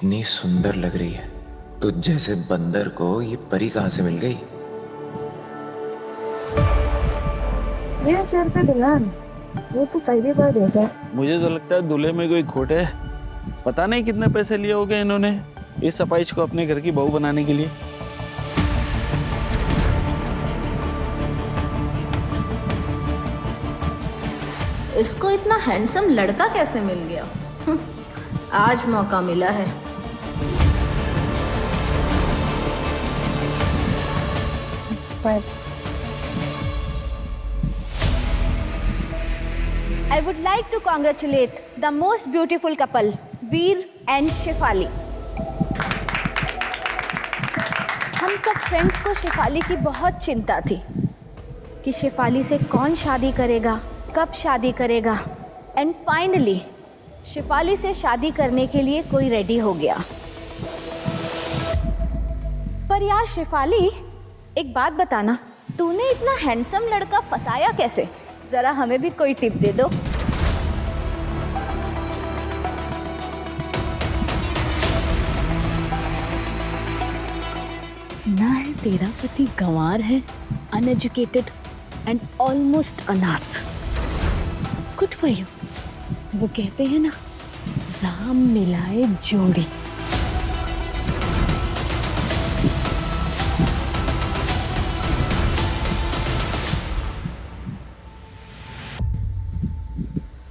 कितनी सुंदर लग रही है। तुझ जैसे बंदर को ये परी कहाँ से मिल गई? ये चेयर पे दुल्हन, वो तो पहली बार देखा। मुझे तो लगता है दूल्हे में कोई खोट है। पता नहीं कितने पैसे लिए होंगे इन्होंने इस सपाइच को अपने घर की बहू बनाने के लिए। इसको इतना हैंडसम लड़का कैसे मिल गया? आज मौका मिला है। पर I would like to congratulate the most beautiful couple, Veer and Shefali. हम सब फ्रेंड्स को शेफाली की बहुत चिंता थी कि शेफाली से कौन शादी करेगा, कब शादी करेगा, एंड फाइनली शेफाली से शादी करने के लिए कोई रेडी हो गया। पर यार शेफाली, एक बात बताना, तूने इतना हैंडसम लड़का फंसाया कैसे? जरा हमें भी कोई टिप दे दो। सुना है तेरा पति गंवार है, अनएजुकेटेड एंड ऑलमोस्ट अनाथ। Good for you. वो कहते हैं ना, राम मिलाए जोड़ी।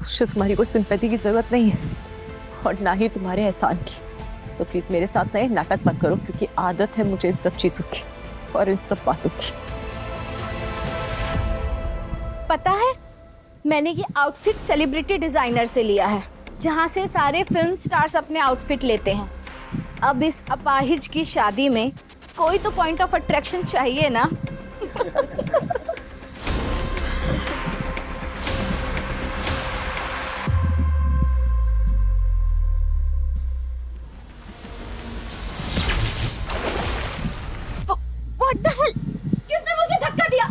मुझे तुम्हारी कोई सिंपैथी की जरूरत नहीं है और ना ही तुम्हारे एहसान की। तो प्लीज मेरे साथ नए नाटक मत करो, क्योंकि आदत है मुझे इन सब चीजों की और इन सब बातों की। पता है, मैंने ये आउटफिट सेलिब्रिटी डिजाइनर से लिया है, जहाँ से सारे फिल्म स्टार्स अपने आउटफिट लेते हैं। अब इस अपाहिज की शादी में कोई तो पॉइंट ऑफ अट्रैक्शन चाहिए ना। What the hell? किसने मुझे धक्का दिया?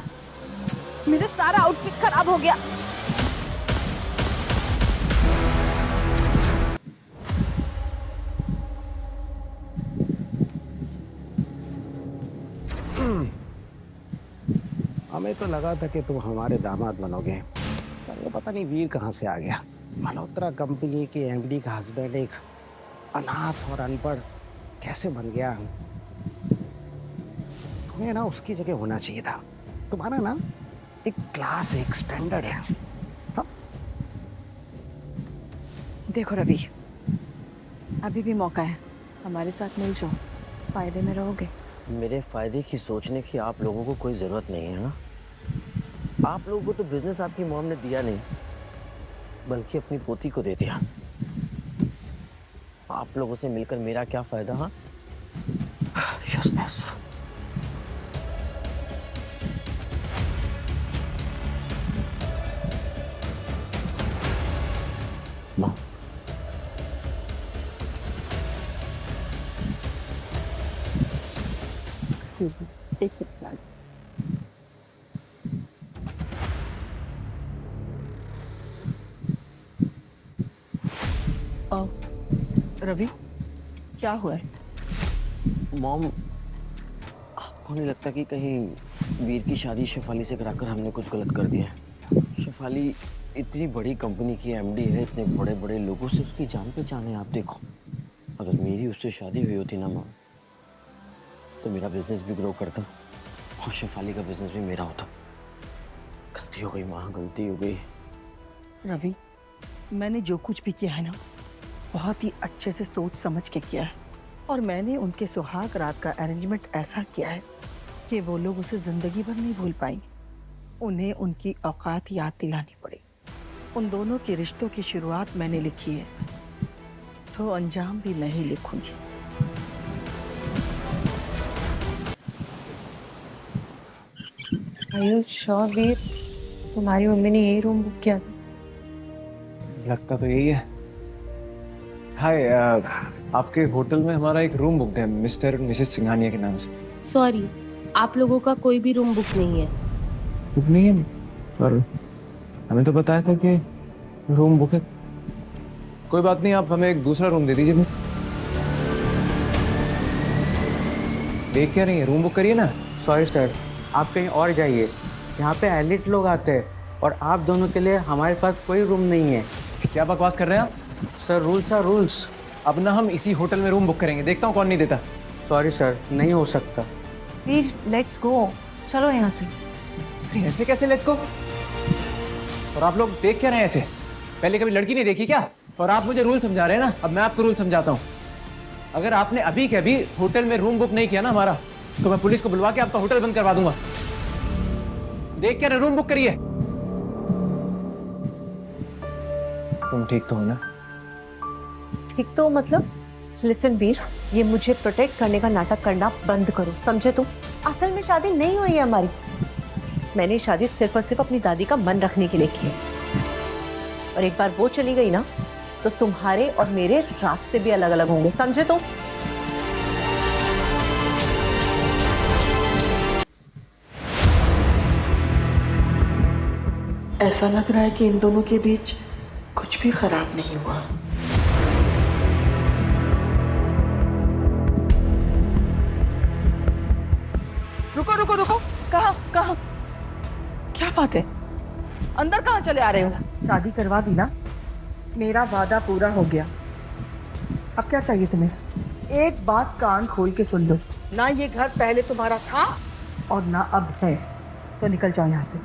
मेरा सारा आउटफिट खराब हो गया। हमें तो लगा था कि तुम हमारे दामाद बनोगे, पर वो पता नहीं वीर कहाँ से आ गया। मल्होत्रा कंपनी के एमडी का हस्बैंड एक अनाथ और अनपढ़ कैसे बन गया। तुम्हें ना उसकी जगह होना चाहिए था। तुम्हारा ना एक क्लास, एक स्टैंडर्ड है। हाँ? देखो रवि, अभी भी मौका है, हमारे साथ मिल जाओ, फायदे में रहोगे। मेरे फायदे की सोचने की आप लोगों को कोई ज़रूरत नहीं है ना। आप लोगों को तो बिजनेस आपकी मॉम ने दिया नहीं, बल्कि अपनी पोती को दे दिया। आप लोगों से मिलकर मेरा क्या फायदा? हाँ, यूजलेस। मॉम, एक्सक्यूज मी, एक मिनट। रवि, क्या हुआ है? मॉम, आपको नहीं लगता कि कहीं वीर की शादी शेफाली से कराकर हमने कुछ गलत कर दिया है? शेफाली इतनी बड़ी कंपनी की एमडी है, इतने बड़े बड़े लोगों से उसकी जान पहचान है। आप देखो, अगर मेरी उससे शादी हुई होती ना मॉम, तो मेरा बिजनेस भी ग्रो करता और शेफाली का बिजनेस भी मेरा होता। गलती हो गई माँ, गलती हो गई। रवि, मैंने जो कुछ भी किया है ना, बहुत ही अच्छे से सोच समझ के किया है। और मैंने उनके सुहाग रात का अरेंजमेंट ऐसा किया है कि वो लोग उसे जिंदगी भर नहीं भूल पाएंगे। उन्हें उनकी औकात याद दिलानी पड़ेगी। उन दोनों के रिश्तों की शुरुआत मैंने लिखी है, तो अंजाम भी मैं ही लिखूंगी। आयुष श्योर वीर, तुम्हारी मम्मी ने यही रूम बुक किया था? लगता तो यही है। हाय, आपके होटल में हमारा एक रूम बुक है मिस्टर और मिसेस सिंघानिया के नाम से। सॉरी, आप लोगों का कोई भी रूम बुक नहीं है। बुक नहीं है, पर हमें तो बताया था कि रूम बुक है। कोई बात नहीं, आप हमें एक दूसरा रूम दे दीजिए। देख क्या रही है, रूम बुक करिए ना। सॉरी सर, आप कहीं और जाइए। यहाँ पे एलिट लोग आते हैं और आप दोनों के लिए हमारे पास कोई रूम नहीं है। क्या बकवास कर रहे हैं आप? Sir rules are rules. अब ना हम इसी होटल में रूम बुक करेंगे, देखता हूँ कौन नहीं देता। सॉरी सर, नहीं हो सकता। वीर लेट्स गो, चलो यहाँ से। अरे ऐसे कैसे, लेट्स गो? और आप लोग देख क्या रहे हैं ऐसे? पहले कभी लड़की नहीं देखी क्या? और आप मुझे रूल समझा रहे हैं ना, अब मैं आपको रूल समझाता हूँ। अगर आपने अभी के अभी होटल में रूम बुक नहीं किया ना हमारा, तो मैं पुलिस को बुलवा के आपका होटल बंद करवा दूंगा। देख क्या रहे, रूम बुक करिए। तुम ठीक तो हो ना? ठीक तो मतलब? लिसन वीर, ये मुझे प्रोटेक्ट करने का नाटक करना बंद करो, समझे तुम? असल में शादी नहीं हुई है हमारी। मैंने शादी सिर्फ और सिर्फ अपनी दादी का मन रखने के लिए की है। और एक बार वो चली गई ना, तो तुम्हारे और मेरे रास्ते भी अलग अलग होंगे, समझे तुम? ऐसा लग रहा है कि इन दोनों के बीच कुछ भी खराब नहीं हुआ। रुको रुको रुको, कहाँ कहाँ, क्या बात है? अंदर कहाँ चले आ रहे हो? शादी करवा दी ना, मेरा वादा पूरा हो गया। अब क्या चाहिए तुम्हें? एक बात कान खोल के सुन लो, ना ये घर पहले तुम्हारा था और ना अब है, तो निकल जाओ यहाँ से।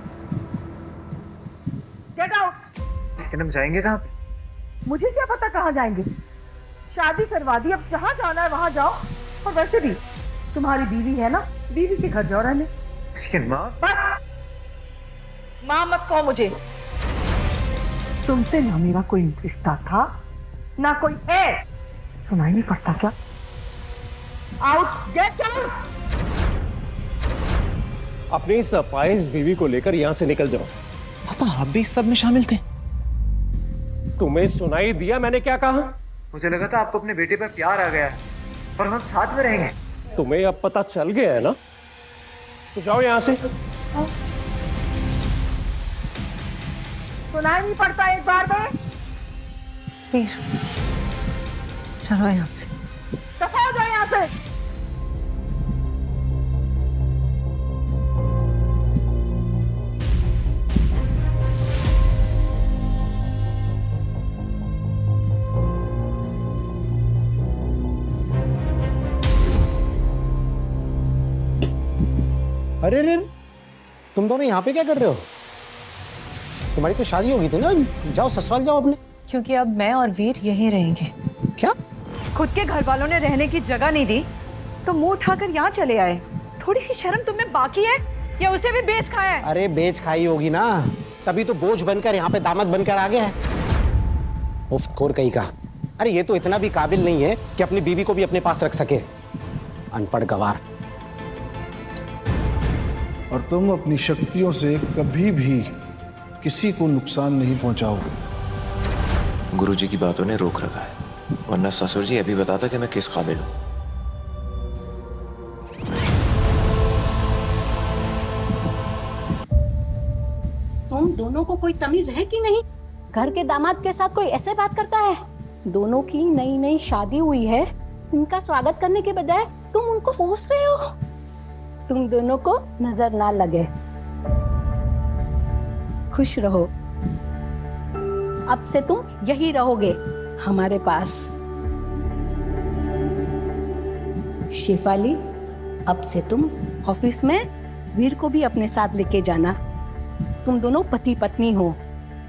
Get out. लेकिन हम जाएंगे कहाँ? मुझे क्या पता कहाँ जाएंगे? शादी करवा दी, अब जहाँ जाना है वहां जाओ। और वैसे भी तुम्हारी बीवी है ना, बीवी के घर जाओ रहने। लेकिन माँ। बस, माँ मत कहो मुझे। तुमसे ना मेरा कोई रिश्ता था ना कोई है। सुनाई नहीं पड़ता क्या? Out, get out. अपनी सफाइज बीवी को लेकर यहाँ से निकल जाओ। पापा आप भी इस सब में शामिल थे? तुम्हें सुनाई दिया मैंने क्या कहा? मुझे लगा था आपको अपने बेटे पर प्यार आ गया है और हम साथ में रहेंगे। तुम्हें अब पता चल गया है ना, तो जाओ यहाँ से। सुनाई नहीं पड़ता एक बार में? वीर चलो यहाँ से। दफा हो जाओ यहाँ से। अरे रे, तुम दोनों यहाँ पे क्या कर रहे हो? तुम्हारी तो शादी हो गई थी ना, जाओ ससुराल जाओ अपने। क्योंकि अब मैं और वीर यहीं रहेंगे। क्या? खुद के घर वालों ने रहने की जगह नहीं दी तो मुंह उठाकर यहाँ चले आए। थोड़ी सी शर्म तुम्हें बाकी है या उसे भी बेच खाया है? अरे बेच खाई होगी ना, तभी तो बोझ बनकर यहाँ पे दामाद बनकर आ गया है। मुफ्तखोर कहीं का। अरे ये तो इतना भी काबिल नहीं है कि अपनी बीवी को भी अपने पास रख सके। अनपढ़ गवार। और तुम अपनी शक्तियों से कभी भी किसी को नुकसान नहीं पहुंचाओगे। गुरुजी की बातों ने रोक रखा है, वरना ससुर जी अभी बताता कि मैं किस काबिल हूं। तुम दोनों को कोई तमीज है कि नहीं? घर के दामाद के साथ कोई ऐसे बात करता है? दोनों की नई नई शादी हुई है, उनका स्वागत करने के बजाय तुम उनको कोस रहे हो। तुम दोनों को नजर ना लगे। खुश रहो, अब से तुम यही रहोगे हमारे पास। शेफाली, अब से तुम ऑफिस में वीर को भी अपने साथ लेके जाना। तुम दोनों पति पत्नी हो,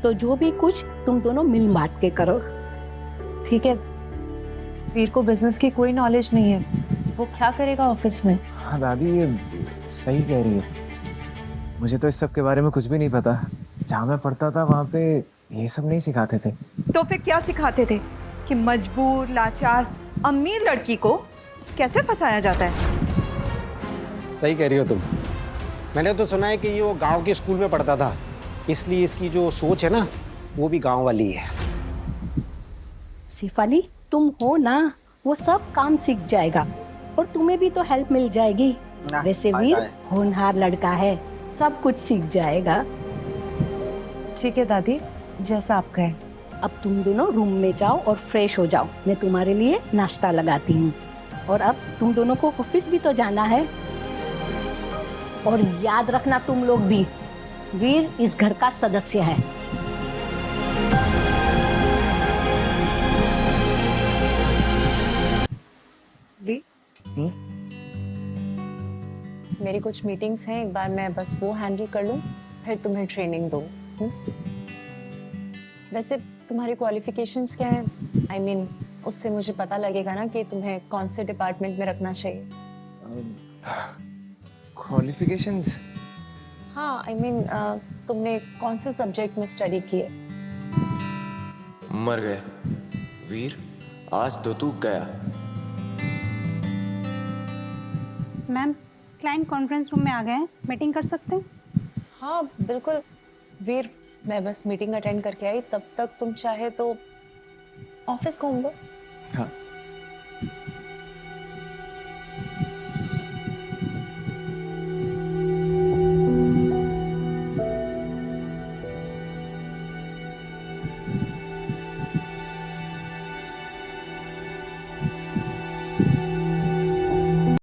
तो जो भी कुछ तुम दोनों मिल बांट के करो। ठीक है, वीर को बिजनेस की कोई नॉलेज नहीं है, वो क्या करेगा ऑफिस में? हाँ दादी, ये सही कह रही है। मुझे तो इस सब के बारे में कुछ भी नहीं पता। जहाँ मैं पढ़ता था वहाँ पे ये सब नहीं सिखाते थे। तो फिर क्या सिखाते थे कि मजबूर, लाचार, अमीर लड़की को कैसे फंसाया जाता है? सही कह रही हो तुम। मैंने तो सुना है कि ये वो गांव के स्कूल में पढ़ता था, इसलिए इसकी जो सोच है ना, वो भी गांव वाली है। शेफाली, तुम हो ना, वो सब काम सीख जाएगा और तुम्हें भी तो हेल्प मिल जाएगी। वैसे वीर होनहार लड़का है, सब कुछ सीख जाएगा। ठीक है दादी, जैसा आप कहें। अब तुम दोनों रूम में जाओ और फ्रेश हो जाओ, मैं तुम्हारे लिए नाश्ता लगाती हूँ। और अब तुम दोनों को ऑफिस भी तो जाना है। और याद रखना तुम लोग भी, वीर इस घर का सदस्य है। मेरी कुछ मीटिंग्स हैं, एक बार मैं बस वो हैंडल कर लूं, फिर तुम्हें ट्रेनिंग दूं। वैसे तुम्हारी क्वालिफिकेशंस क्या हैं? I mean, उससे मुझे पता लगेगा ना कि तुम्हें कौन से डिपार्टमेंट में रखना चाहिए। क्वालिफिकेशंस? हाँ, I mean, तुमने कौन से सब्जेक्ट में स्टडी की है? मर गया वीर, आज तो तू गया। मैम, क्लाइंट कॉन्फ्रेंस रूम में आ गए हैं, मीटिंग कर सकते हैं? हाँ बिल्कुल वीर, मैं बस मीटिंग अटेंड करके आई, तब तक तुम चाहे तो ऑफिस घूम लो। हाँ